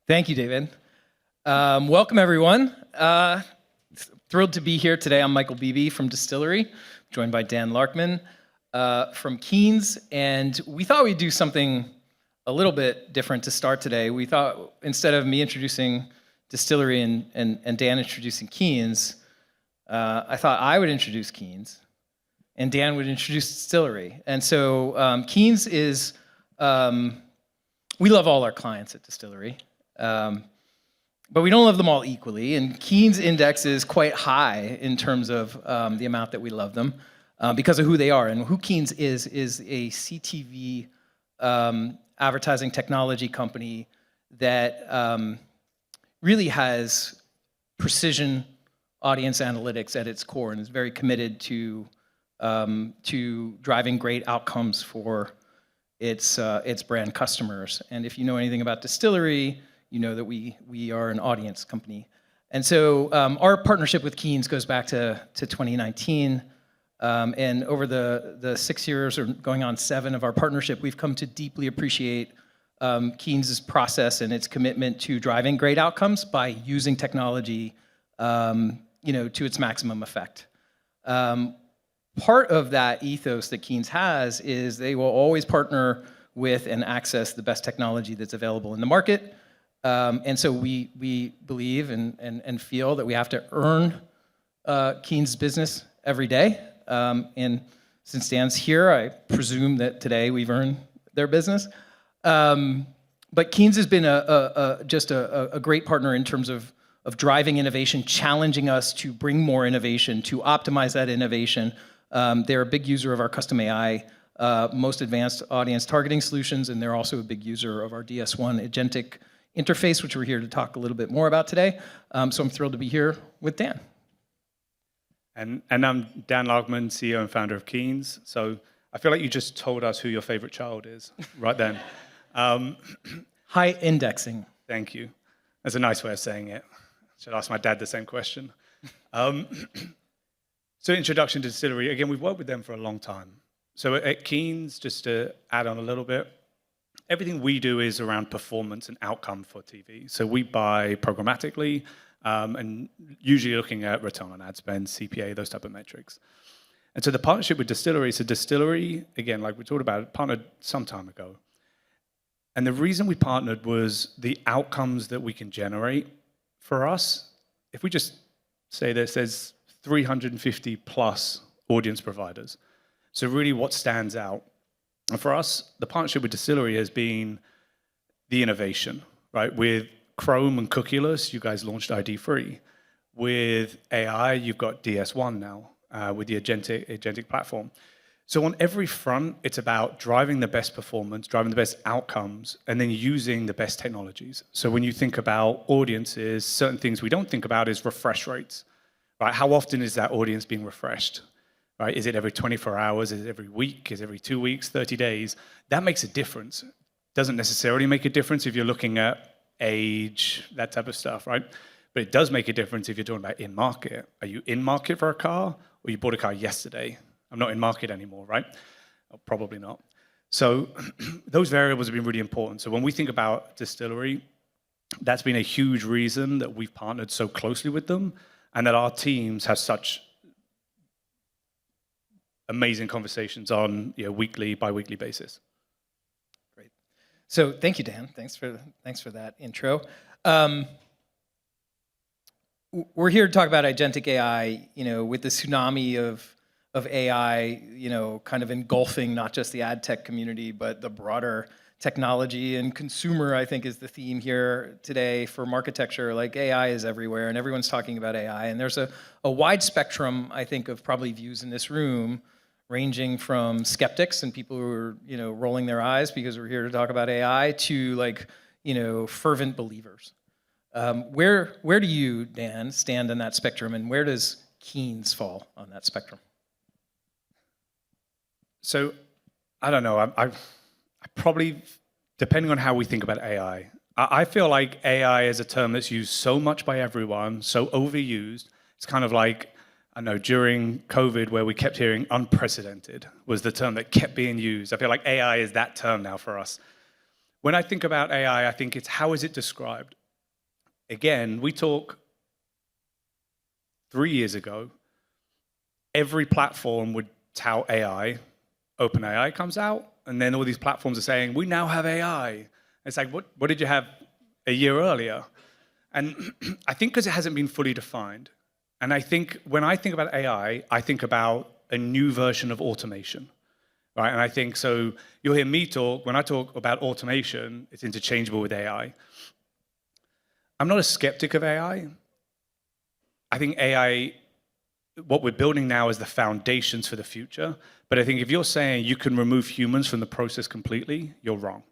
Thank you, David. Welcome, everyone. Thrilled to be here today. I'm Michael Beebe from Dstillery, joined by Dan Larkman from Keynes. And we thought we'd do something a little bit different to start today. We thought instead of me introducing Dstillery and Dan introducing Keynes, I thought I would introduce Keynes and Dan would introduce Dstillery. And so Keynes is, we love all our clients at Dstillery. But we don't love them all equally, and Keynes index is quite high in terms of the amount that we love them because of who they are. And who Keynes is a CTV advertising technology company that really has precision audience analytics at its core and is very committed to driving great outcomes for its brand customers. And if you know anything about Dstillery, you know that we are an audience company. And so our partnership with Keynes goes back to 2019. And over the 6 years, or going on 7 of our partnership, we've come to deeply appreciate Keynes' process and its commitment to driving great outcomes by using technology to its maximum effect. Part of that ethos that Keynes has is they will always partner with and access the best technology that's available in the market. And so we believe and feel that we have to earn Keynes' business every day. And since Dan's here, I presume that today we've earned their business. But Keynes has been just a great partner in terms of driving innovation, challenging us to bring more innovation, to optimize that innovation. They're a big user of our custom AI, most advanced audience targeting solutions, and they're also a big user of our DS1 Agentic interface, which we're here to talk a little bit more about today. So I'm thrilled to be here with Dan. And I'm Dan Larkman, CEO and founder of Keynes. So I feel like you just told us who your favorite child is right then. High indexing. Thank you. That's a nice way of saying it. Should ask my dad the same question. So introduction to Dstillery. Again, we've worked with them for a long time. So at Keynes, just to add on a little bit, everything we do is around performance and outcome for TV. So we buy programmatically and usually looking at return on ad spend, CPA, those type of metrics. And so the partnership with Dstillery, so Dstillery, again, like we talked about, partnered some time ago. And the reason we partnered was the outcomes that we can generate for us. If we just say this, there's 350 plus audience providers. So really what stands out? And for us, the partnership with Dstillery has been the innovation, right? With Chrome and cookieless, you guys launched ID-free. With AI, you've got DS1 now with the Agentic platform. So on every front, it's about driving the best performance, driving the best outcomes, and then using the best technologies. So when you think about audiences, certain things we don't think about is refresh rates, right? How often is that audience being refreshed? Right? Is it every 24 hours? Is it every week? Is it every 2 weeks, 30 days? That makes a difference. Doesn't necessarily make a difference if you're looking at age, that type of stuff, right? But it does make a difference if you're talking about in market. Are you in market for a car, or you bought a car yesterday? I'm not in market anymore, right? Oh, probably not. So those variables have been really important. So when we think about Dstillery, that's been a huge reason that we've partnered so closely with them and that our teams have such amazing conversations on weekly, bi-weekly basis. Great. So thank you, Dan. Thanks for that intro. We're here to talk about agentic AI, with the tsunami of AI, kind of engulfing not just the ad tech community, but the broader technology and consumer, I think, is the theme here today for Marketecture. Like AI is everywhere and everyone's talking about AI. And there's a wide spectrum, I think, of probably views in this room, ranging from skeptics and people who are, rolling their eyes because we're here to talk about AI to fervent believers. Where do you, Dan, stand on that spectrum, and where does Keynes fall on that spectrum? So I don't know. I probably, depending on how we think about AI, I feel like AI is a term that's used so much by everyone, so overused. It's kind of like, I know during COVID, where we kept hearing unprecedented was the term that kept being used. I feel like AI is that term now for us. when I think about AI, I think it's how is it described? Again, we talk 3 years ago, every platform would tout AI. OpenAI comes out, and then all these platforms are saying, we now have AI. It's like, what did you have a year earlier? And I think because it hasn't been fully defined. And I think when I think about AI, I think about a new version of automation, right? And I think, so you'll hear me talk, when I talk about automation, it's interchangeable with AI. I'm not a skeptic of AI. I think AI, what we're building now is the foundations for the future. But I think if you're saying you can remove humans from the process completely, you're wrong,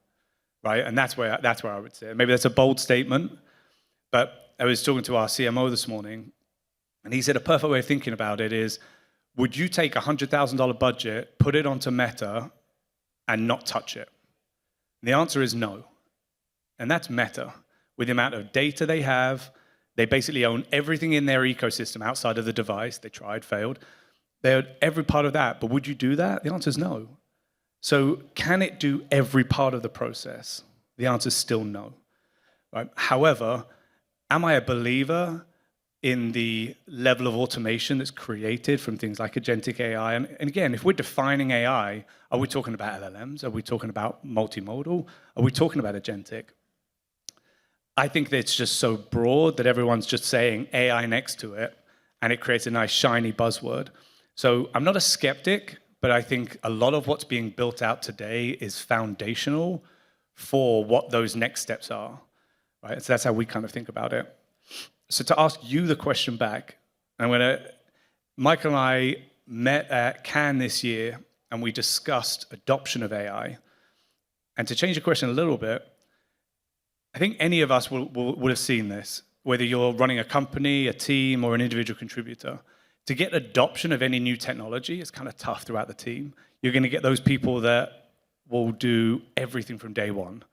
right? And that's where I would say it. Maybe that's a bold statement, but I was talking to our CMO this morning, and he said a perfect way of thinking about it is, would you take a $100,000 budget, put it onto Meta, and not touch it? And the answer is no. And that's Meta. With the amount of data they have, they basically own everything in their ecosystem outside of the device. They tried, failed. They own every part of that, but would you do that? The answer is no. So can it do every part of the process? The answer is still no. Right? However, am I a believer in the level of automation that's created from things like agentic AI? And again, if we're defining AI, are we talking about LLMs? Are we talking about multimodal? Are we talking about agentic? I think that it's just so broad that everyone's just saying AI next to it, and it creates a nice shiny buzzword. So I'm not a skeptic, but I think a lot of what's being built out today is foundational for what those next steps are, right? So that's how we kind of think about it. So to ask you the question back, Michael and I met at Cannes this year, and we discussed adoption of AI. And to change the question a little bit, I think any of us would have seen this, whether you're running a company, a team, or an individual contributor. To get adoption of any new technology is kind of tough throughout the team. You're going to get those people that will do everything from day one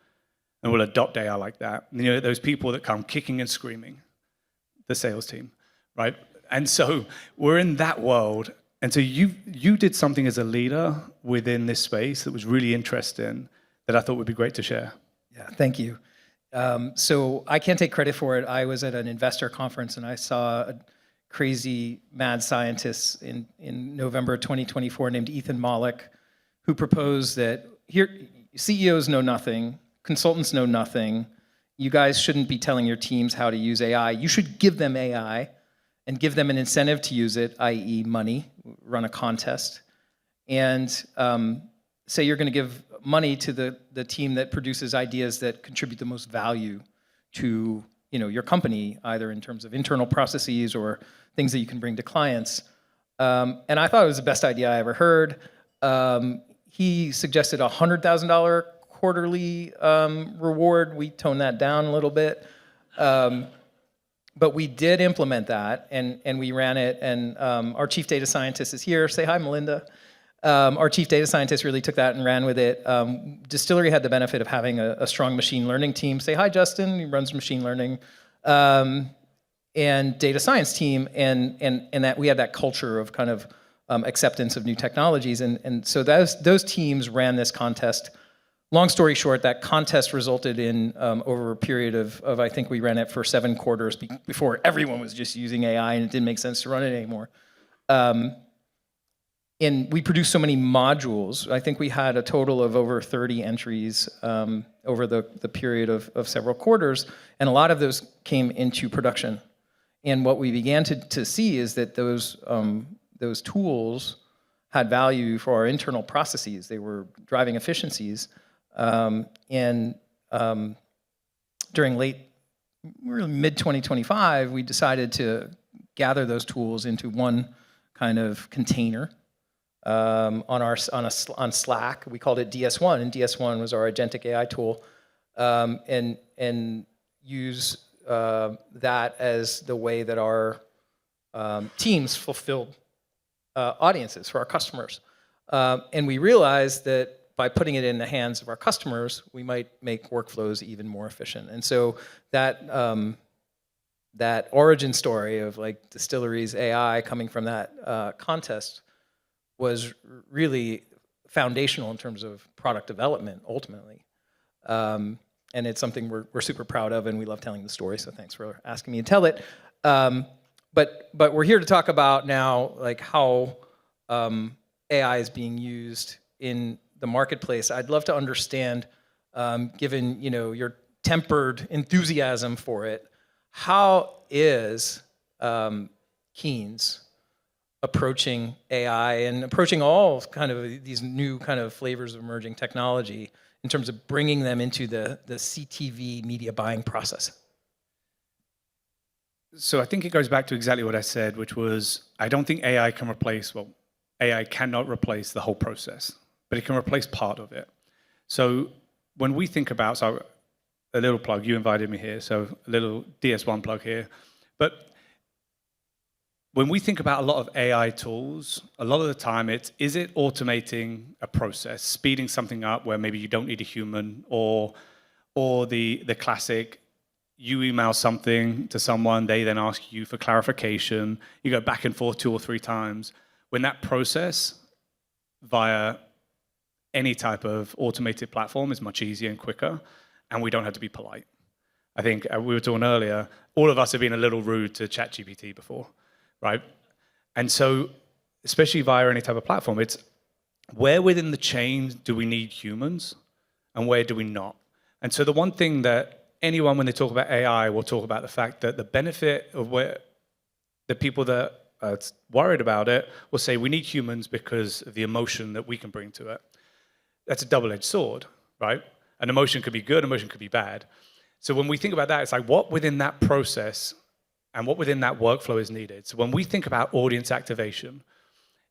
and will adopt AI like that. And those people that come kicking and screaming, the sales team, right? And so we're in that world. And so you did something as a leader within this space that was really interesting that I thought would be great to share. Yeah, thank you. So I can't take credit for it. I was at an investor conference and I saw a crazy mad scientist in November 2024 named Ethan Mollick, who proposed that here CEOs know nothing, consultants know nothing. You guys shouldn't be telling your teams how to use AI. You should give them AI and give them an incentive to use it, i.e. money, run a contest, and say you're going to give money to the team that produces ideas that contribute the most value to your company, either in terms of internal processes or things that you can bring to clients. And I thought it was the best idea I ever heard. He suggested a $100,000 quarterly reward. We toned that down a little bit. But we did implement that, and we ran it. And our chief data scientist is here. Say hi, Melinda. Our chief data scientist really took that and ran with it. Dstillery had the benefit of having a strong machine learning team. Say hi, Justin. He runs machine learning. And data science team, and that we had that culture of kind of acceptance of new technologies. And so those teams ran this contest. Long story short, that contest resulted in, over a period of I think we ran it for 7 quarters before everyone was just using AI and it didn't make sense to run it anymore. And we produced so many modules. I think we had a total of over 30 entries over the period of several quarters, and a lot of those came into production. And what we began to see is that those tools had value for our internal processes. They were driving efficiencies. And during mid-2025, we decided to gather those tools into one kind of container on Slack. We called it DS1, and DS1 was our agentic AI tool, and use that as the way that our teams fulfilled audiences for our customers. And we realized that by putting it in the hands of our customers, we might make workflows even more efficient. And so that origin story of like Dstillery's AI coming from that contest was really foundational in terms of product development, ultimately. And it's something we're super proud of, and we love telling the story. So thanks for asking me to tell it. But we're here to talk about now, like how AI is being used in the marketplace. I'd love to understand, given your tempered enthusiasm for it, how is Keynes approaching AI and approaching all kind of these new kind of flavors of emerging technology in terms of bringing them into the CTV media buying process? So I think it goes back to exactly what I said, which was I don't think AI can replace, well, AI cannot replace the whole process, but it can replace part of it. So when we think about, so a little plug, you invited me here, so a little DS1 plug here. But when we think about a lot of AI tools, a lot of the time is it automating a process, speeding something up where maybe you don't need a human, or the classic, you email something to someone, they then ask you for clarification, you go back and forth 2 or 3 times. When that process via any type of automated platform is much easier and quicker, and we don't have to be polite. I think we were talking earlier, all of us have been a little rude to ChatGPT before, right? And so, especially via any type of platform, it's where within the chain do we need humans and where do we not? And so the one thing that anyone, when they talk about AI, will talk about the fact that the benefit of where the people that are worried about it will say we need humans because of the emotion that we can bring to it. That's a double-edged sword, right? An emotion could be good, emotion could be bad. So when we think about that, it's like what within that process and what within that workflow is needed. So when we think about audience activation,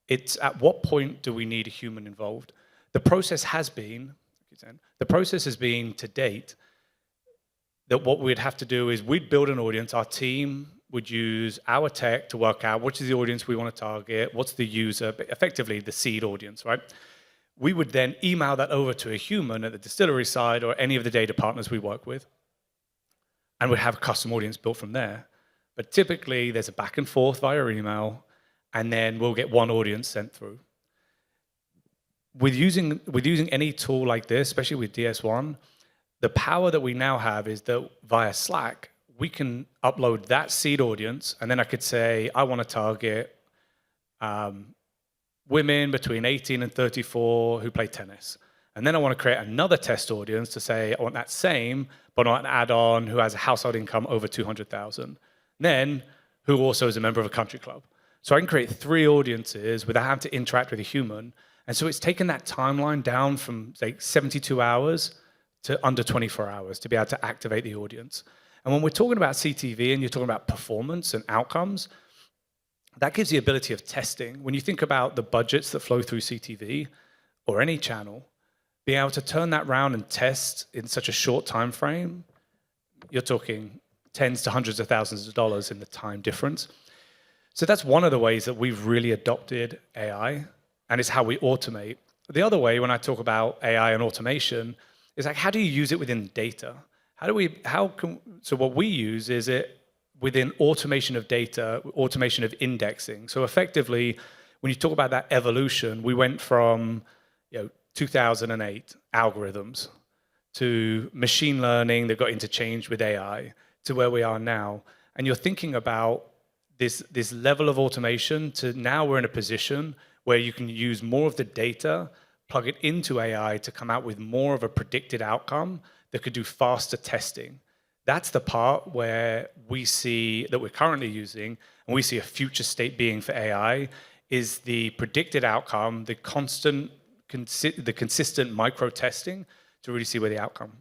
it's at what point do we need a human involved? The process has been to date that what we'd have to do is we'd build an audience, our team would use our tech to work out which is the audience we want to target, what's the user, effectively the seed audience, right? We would then email that over to a human at the Dstillery side or any of the data partners we work with, and we'd have a custom audience built from there. But typically, there's a back and forth via email, and then we'll get one audience sent through. With using any tool like this, especially with DS1, the power that we now have is that via Slack, we can upload that seed audience, and then I could say, I want to target women between 18 and 34 who play tennis. And then I want to create another test audience to say, I want that same, but I want an add-on who has a household income over 200,000. Then, who also is a member of a country club. So I can create 3 audiences without having to interact with a human. And so it's taken that timeline down from, say, 72 hours to under 24 hours to be able to activate the audience. And when we're talking about CTV and you're talking about performance and outcomes, that gives the ability of testing. When you think about the budgets that flow through CTV or any channel, being able to turn that around and test in such a short time frame, you're talking tens to hundreds of thousands of dollars in the time difference. So that's one of the ways that we've really adopted AI, and it's how we automate. The other way, when I talk about AI and automation, is like, how do you use it within data? So what we use is it within automation of data, automation of indexing. So effectively, when you talk about that evolution, we went from 2008 algorithms to machine learning that got interchanged with AI to where we are now. And you're thinking about this level of automation to now we're in a position where you can use more of the data, plug it into AI to come out with more of a predicted outcome that could do faster testing. That's the part where we see that we're currently using, and we see a future state being for AI, is the predicted outcome, the consistent micro testing to really see where the outcome.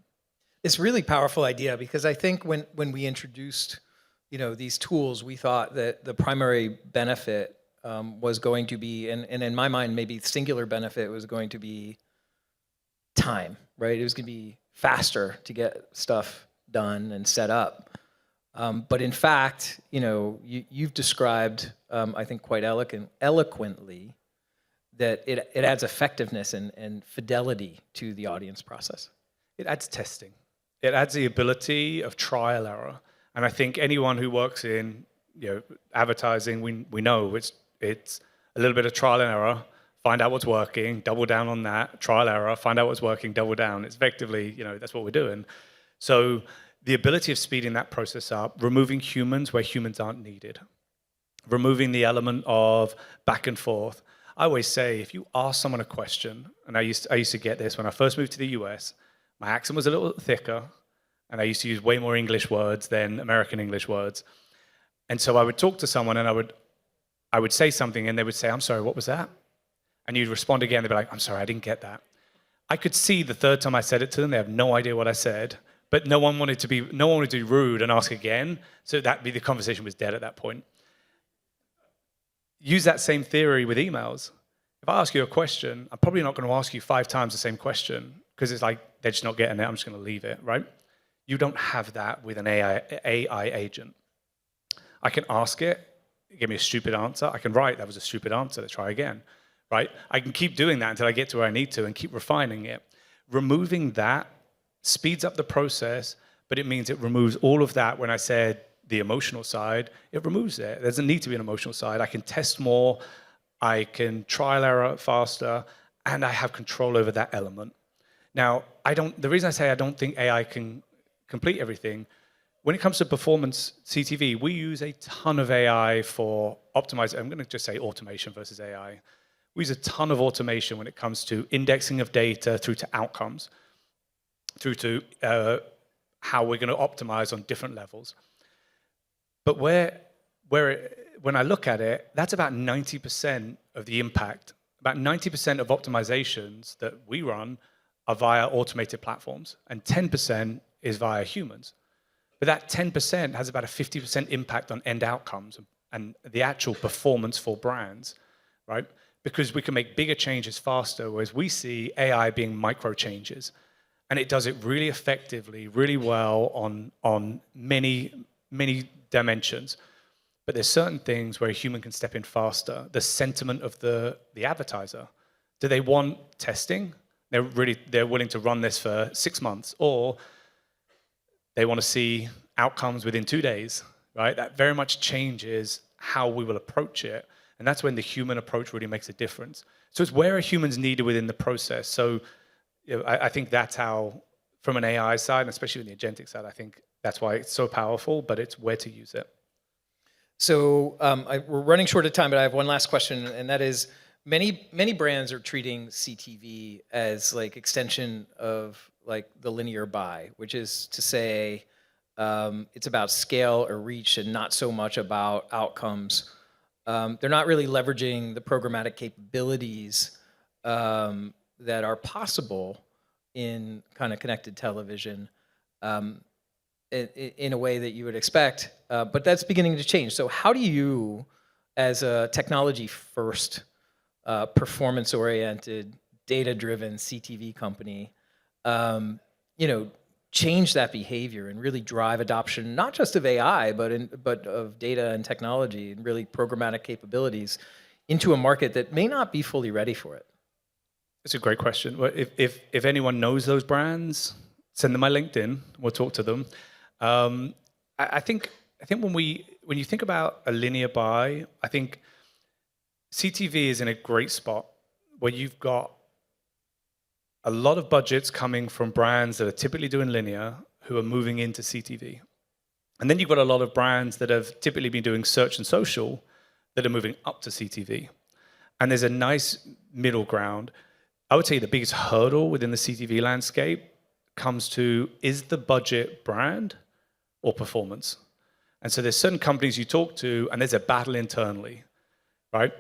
It's a really powerful idea because I think when we introduced these tools, we thought that the primary benefit was going to be, and in my mind, maybe singular benefit was going to be time, right? It was going to be faster to get stuff done and set up. But in fact, you've described, I think quite eloquently, that it adds effectiveness and fidelity to the audience process. It adds testing. It adds the ability of trial error. And I think anyone who works in advertising, we know it's a little bit of trial and error, find out what's working, double down on that, trial error, find out what's working, double down. It's effectively, that's what we're doing. So the ability of speeding that process up, removing humans where humans aren't needed, removing the element of back and forth. I always say, if you ask someone a question, and I used to get this when I first moved to the US, my accent was a little thicker, and I used to use way more English words than American English words. And so I would talk to someone, and I would say something, and they would say, "I'm sorry, what was that?" And you'd respond again, they'd be like, "I'm sorry, I didn't get that." I could see the third time I said it to them, they have no idea what I said, but no one wanted to be rude and ask again, so the conversation was dead at that point. Use that same theory with emails. If I ask you a question, I'm probably not going to ask you 5 times the same question, because it's like, they're just not getting it, I'm just going to leave it, right? You don't have that with an AI agent. I can ask it, give me a stupid answer. I can write, that was a stupid answer, let's try again, right? I can keep doing that until I get to where I need to and keep refining it. Removing that speeds up the process, but it means it removes all of that. When I said the emotional side, it removes it. There doesn't need to be an emotional side. I can test more, I can trial error faster, and I have control over that element. Now, the reason I say I don't think AI can complete everything, when it comes to performance CTV, we use a ton of AI for optimizing. I'm going to just say automation versus AI. We use a ton of automation when it comes to indexing of data through to outcomes, through to how we're going to optimize on different levels. But when I look at it, that's about 90% of the impact. About 90% of optimizations that we run are via automated platforms, and 10% is via humans. But that 10% has about a 50% impact on end outcomes and the actual performance for brands, right? Because we can make bigger changes faster, whereas we see AI being micro changes. And it does it really effectively, really well on many, many dimensions. But there's certain things where a human can step in faster. The sentiment of the advertiser. Do they want testing? They're willing to run this for 6 months, or they want to see outcomes within 2 days, right? That very much changes how we will approach it. And that's when the human approach really makes a difference. So it's where a human's needed within the process. So I think that's how, from an AI side, and especially in the agentic side, I think that's why it's so powerful, but it's where to use it. So we're running short of time, but I have one last question, and that is, many brands are treating CTV as like extension of like the linear buy, which is to say it's about scale or reach and not so much about outcomes. They're not really leveraging the programmatic capabilities that are possible in kind of connected television in a way that you would expect, but that's beginning to change. So how do you, as a technology-first, performance-oriented, data-driven CTV company, change that behavior and really drive adoption, not just of AI, but of data and technology and really programmatic capabilities into a market that may not be fully ready for it? It's a great question. Well, if anyone knows those brands, send them my LinkedIn. We'll talk to them. I think when you think about a linear buy, I think CTV is in a great spot where you've got a lot of budgets coming from brands that are typically doing linear who are moving into CTV. And then you've got a lot of brands that have typically been doing search and social that are moving up to CTV. And there's a nice middle ground. I would say the biggest hurdle within the CTV landscape comes to, is the budget brand or performance? And so there's certain companies you talk to, and there's a battle internally, right?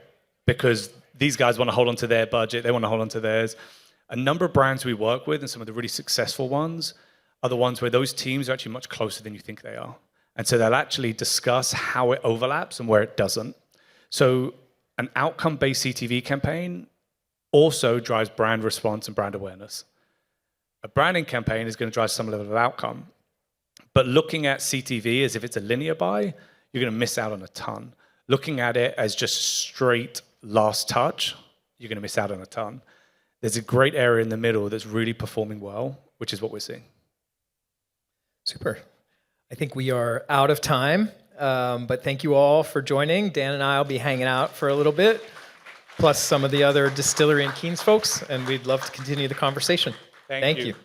Because these guys want to hold on to their budget, they want to hold on to theirs. A number of brands we work with, and some of the really successful ones, are the ones where those teams are actually much closer than you think they are. And so they'll actually discuss how it overlaps and where it doesn't. So an outcome-based CTV campaign also drives brand response and brand awareness. A branding campaign is going to drive some level of outcome. But looking at CTV as if it's a linear buy, you're going to miss out on a ton. Looking at it as just straight last touch, you're going to miss out on a ton. There's a great area in the middle that's really performing well, which is what we're seeing. Super. I think we are out of time, but thank you all for joining. Dan and I will be hanging out for a little bit. plus some of the other Distillery and Keynes folks, and we'd love to continue the conversation. Thank you.